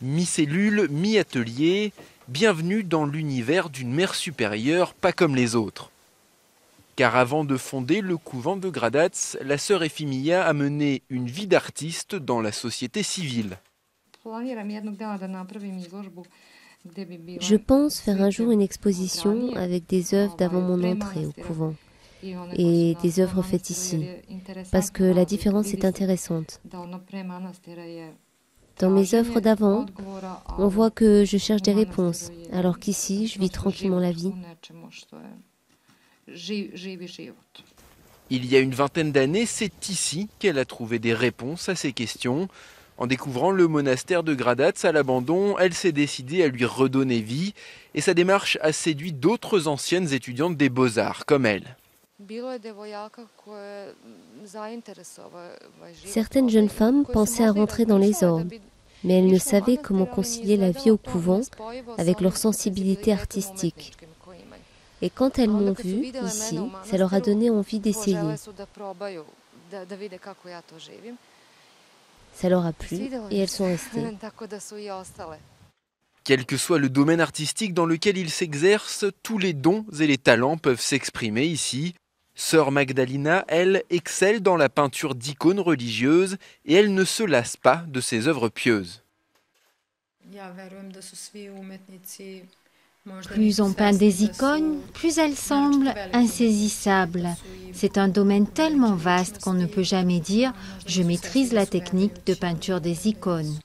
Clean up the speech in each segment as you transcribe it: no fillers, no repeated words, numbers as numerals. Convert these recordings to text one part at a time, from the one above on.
Mi-cellule, mi-atelier, bienvenue dans l'univers d'une mère supérieure pas comme les autres. Car avant de fonder le couvent de Gradac, la sœur Efimia a mené une vie d'artiste dans la société civile. Je pense faire un jour une exposition avec des œuvres d'avant mon entrée au couvent et des œuvres faites ici, parce que la différence est intéressante. Dans mes œuvres d'avant, on voit que je cherche des réponses, alors qu'ici, je vis tranquillement la vie. Il y a une vingtaine d'années, c'est ici qu'elle a trouvé des réponses à ces questions. En découvrant le monastère de Gradac à l'abandon, elle s'est décidée à lui redonner vie et sa démarche a séduit d'autres anciennes étudiantes des Beaux-Arts comme elle. Certaines jeunes femmes pensaient à rentrer dans les ordres, mais elles ne savaient comment concilier la vie au couvent avec leur sensibilité artistique. Et quand elles m'ont vue ici, ça leur a donné envie d'essayer. Ça leur a plu et elles sont restées. Quel que soit le domaine artistique dans lequel ils s'exercent, tous les dons et les talents peuvent s'exprimer ici. Sœur Magdalena, elle, excelle dans la peinture d'icônes religieuses et elle ne se lasse pas de ses œuvres pieuses. Plus on peint des icônes, plus elles semblent insaisissables. C'est un domaine tellement vaste qu'on ne peut jamais dire « je maîtrise la technique de peinture des icônes ».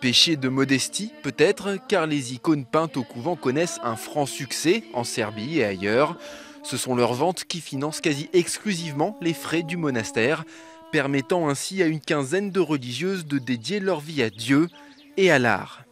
Péché de modestie, peut-être, car les icônes peintes au couvent connaissent un franc succès en Serbie et ailleurs. Ce sont leurs ventes qui financent quasi exclusivement les frais du monastère, permettant ainsi à une quinzaine de religieuses de dédier leur vie à Dieu et à l'art.